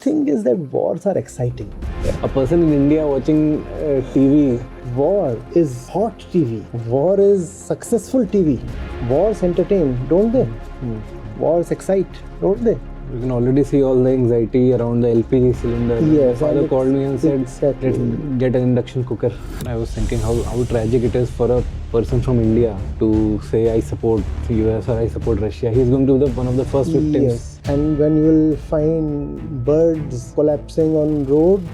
Thing is that wars are exciting. A person in India watching TV. War is hot TV. War is successful TV. Wars entertain, don't they? Wars excite, don't they? You can already see all the anxiety around the LPG cylinder. Yes, My father and called me and said, exactly. let's get an induction cooker. I was thinking how tragic it is for a person from India to say, I support the US or I support Russia. He's going to be one of the first victims. Yes, and when you will find birds collapsing on road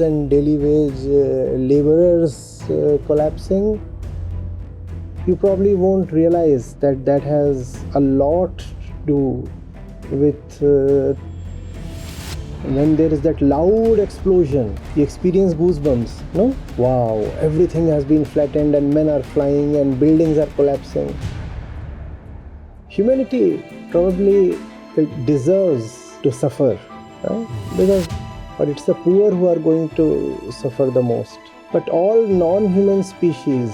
and daily wage laborers collapsing, you probably won't realize that that has a lot to do with when there is that loud explosion, you experience goosebumps, no? Wow, everything has been flattened and men are flying and buildings are collapsing. Humanity probably deserves to suffer, but it's the poor who are going to suffer the most. But all non-human species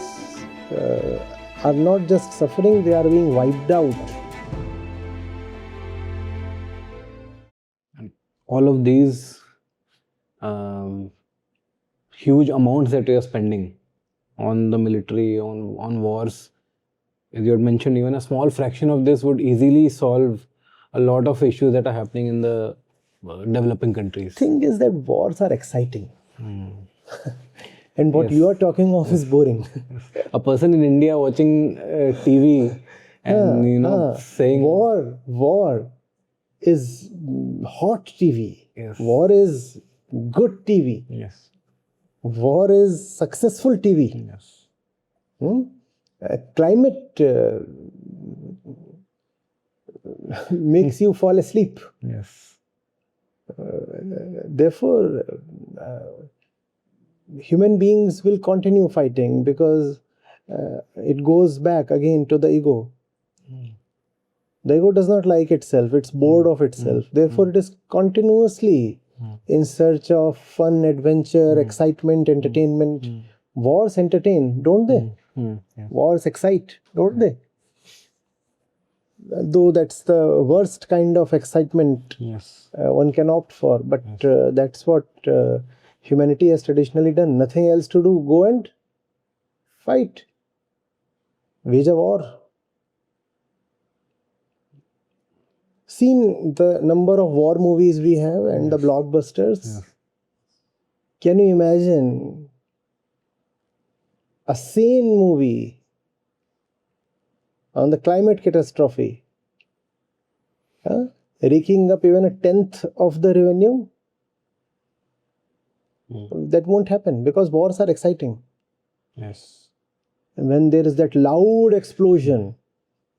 are not just suffering, they are being wiped out. All of these huge amounts that we are spending on the military, on wars, as you had mentioned, even a small fraction of this would easily solve a lot of issues that are happening in the developing countries. Thing is that wars are exciting. And what you are talking of is boring. A person in India watching TV and saying war is hot TV. Yes. War is good TV. Yes. War is successful TV. Yes. Climate makes you fall asleep. Yes. Therefore, human beings will continue fighting because it goes back again to the ego. The ego does not like itself, it's bored of itself. Therefore, it is continuously in search of fun, adventure, excitement, entertainment. Wars entertain, don't they? Yeah. Wars excite, don't they? Though that's the worst kind of excitement one can opt for. But that's what humanity has traditionally done. Nothing else to do. Go and fight. Wage a war. Seen the number of war movies we have and the blockbusters. Can you imagine a sane movie on the climate catastrophe raking up even 1/10 of the revenue? That won't happen because wars are exciting. Yes. And when there is that loud explosion,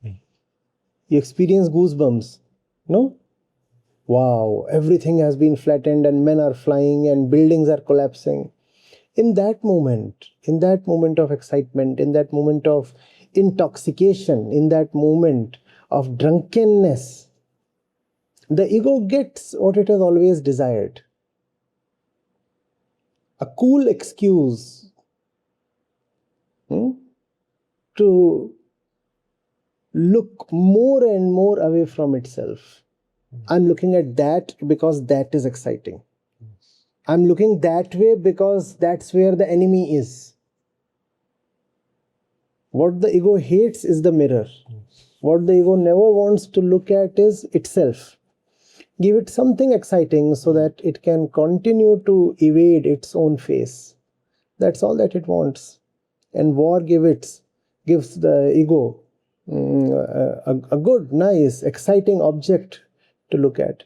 you experience goosebumps. No? Wow, everything has been flattened and men are flying and buildings are collapsing. In that moment of excitement, in that moment of intoxication, in that moment of drunkenness, the ego gets what it has always desired. A cool excuse to look more and more away from itself. I'm looking at that because that is exciting. I'm looking that way because that's where the enemy is. What the ego hates is the mirror. What the ego never wants to look at is itself. Give it something exciting so that it can continue to evade its own face. That's all that it wants. And war gives the ego a good, nice, exciting object to look at.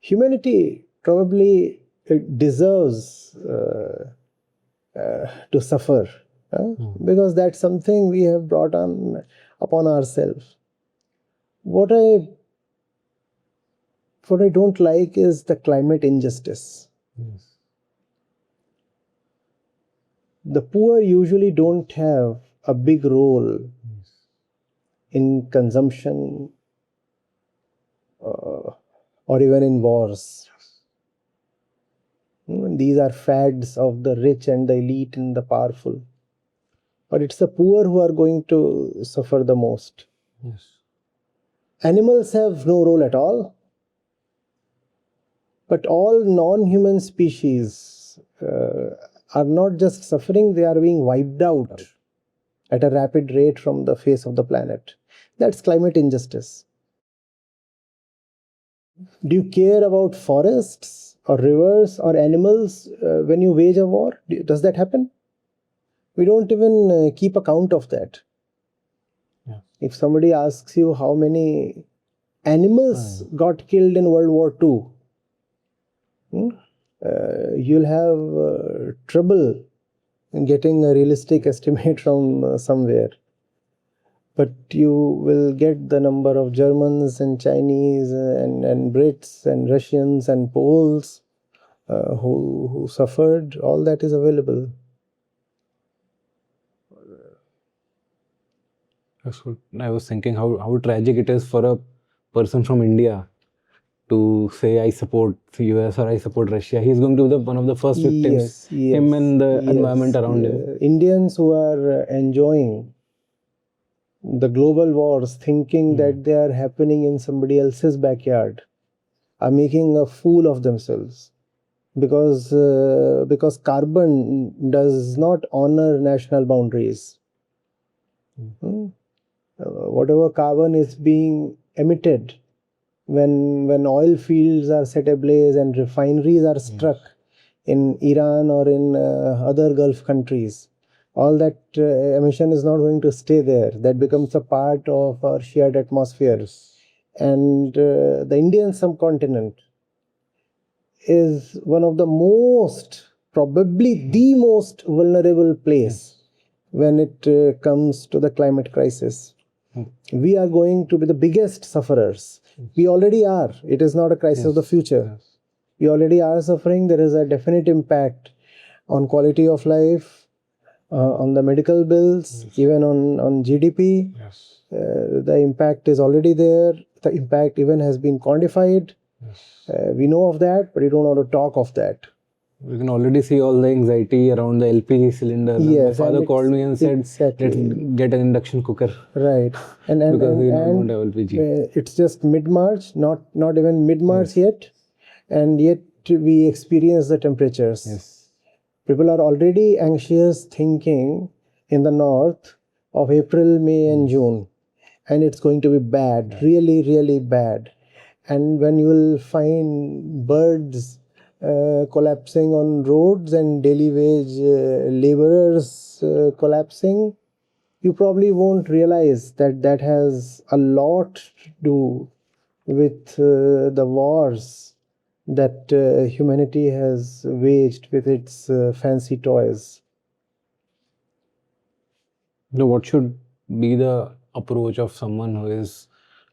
Humanity probably deserves to suffer because that's something we have brought on upon ourselves. What I don't like is the climate injustice. The poor usually don't have a big role in consumption or even in wars. These are fads of the rich and the elite and the powerful. But it's the poor who are going to suffer the most. Yes. Animals have no role at all. But all non-human species are not just suffering, they are being wiped out at a rapid rate from the face of the planet. That's climate injustice. Do you care about forests or rivers or animals when you wage a war? Does that happen? We don't even keep account of that. Yeah. If somebody asks you how many animals got killed in World War II, you'll have trouble in getting a realistic estimate from somewhere. But you will get the number of Germans and Chinese and Brits and Russians and Poles who suffered. All that is available. I was thinking how tragic it is for a person from India to say I support the US or I support Russia. He's going to be one of the first victims. Him and the environment around him. Indians who are enjoying the global wars, thinking that they are happening in somebody else's backyard, are making a fool of themselves, because carbon does not honor national boundaries. Whatever carbon is being emitted when oil fields are set ablaze and refineries are struck in Iran or in other Gulf countries, all that emission is not going to stay there. That becomes a part of our shared atmosphere. And the Indian subcontinent is one of the most, probably the most vulnerable place when it comes to the climate crisis. We are going to be the biggest sufferers. We already are. It is not a crisis of the future. We already are suffering. There is a definite impact on quality of life, on the medical bills, even on GDP. The impact is already there. The impact even has been quantified. We know of that, but we don't want to talk of that. We can already see all the anxiety around the LPG cylinder. Yes, my father called me and said, exactly. let's get an induction cooker. Right. Because we don't have LPG. It's just mid-March, not even mid-March yet. And yet we experience the temperatures. Yes. People are already anxious, thinking in the north of April, May and June. And it's going to be bad, really, really bad. And when you will find birds collapsing on roads and daily wage laborers collapsing, you probably won't realize that that has a lot to do with the wars that humanity has waged with its fancy toys. Now, what should be the approach of someone who is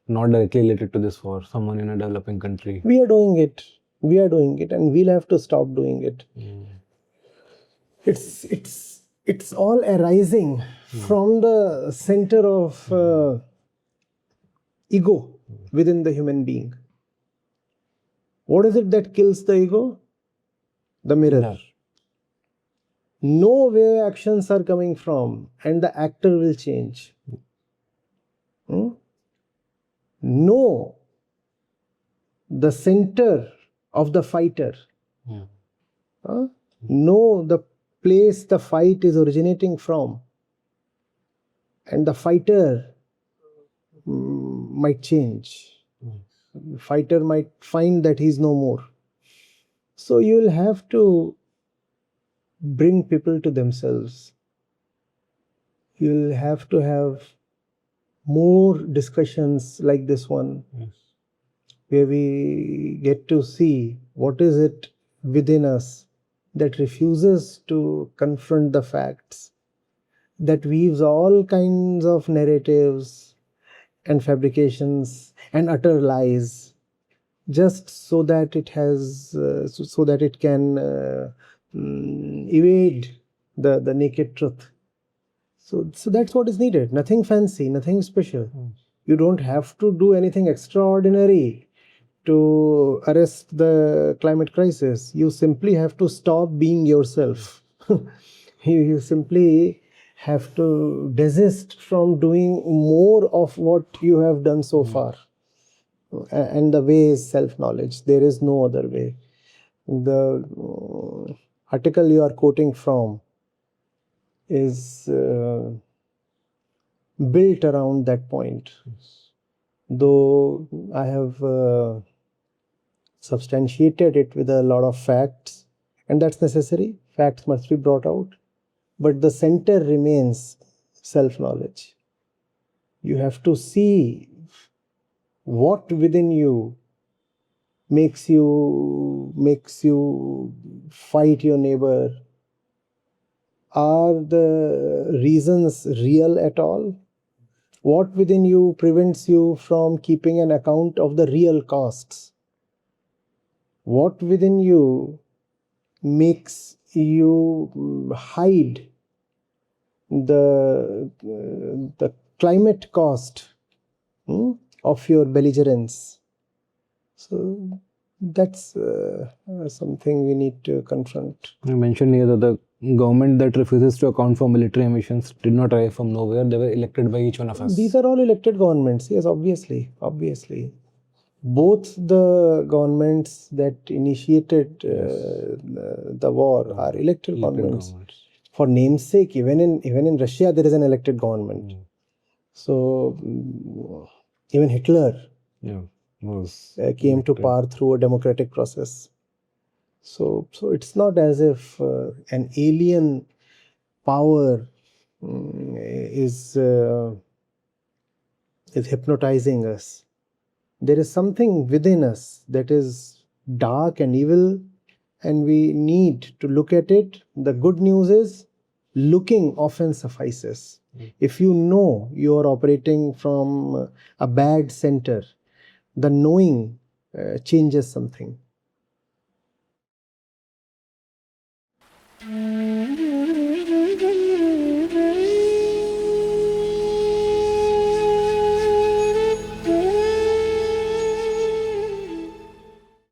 not directly related to this war, someone in a developing country? We are doing it. We are doing it, and we'll have to stop doing it. It's all arising from the center of ego within the human being. What is it that kills the ego? The mirror. Know where actions are coming from, and the actor will change. Know the center of the fighter. Know the place the fight is originating from, and the fighter might change. The fighter might find that he's no more. So you'll have to bring people to themselves. You'll have to have more discussions like this one, where we get to see what is it within us that refuses to confront the facts, that weaves all kinds of narratives and fabrications and utter lies, just so that it has, so that it can evade the naked truth. So that's what is needed. Nothing fancy, nothing special. You don't have to do anything extraordinary to arrest the climate crisis. You simply have to stop being yourself. You simply have to desist from doing more of what you have done so far. And the way is self-knowledge. There is no other way. The article you are quoting from is built around that point. Though I have substantiated it with a lot of facts, and that's necessary. Facts must be brought out, but the center remains self-knowledge. You have to see what within you makes you fight your neighbor. Are the reasons real at all? What within you prevents you from keeping an account of the real costs? What within you makes you hide the climate cost of your belligerence? So that's something we need to confront. You mentioned here that the government that refuses to account for military emissions did not arrive from nowhere. They were elected by each one of us. These are all elected governments. Yes, obviously. Both the governments that initiated the war are elected governments. For namesake, even in Russia, there is an elected government. So even Hitler came to power through a democratic process. So it's not as if an alien power is hypnotizing us. There is something within us that is dark and evil, and we need to look at it. The good news is, looking often suffices. If you know you are operating from a bad center, the knowing changes something.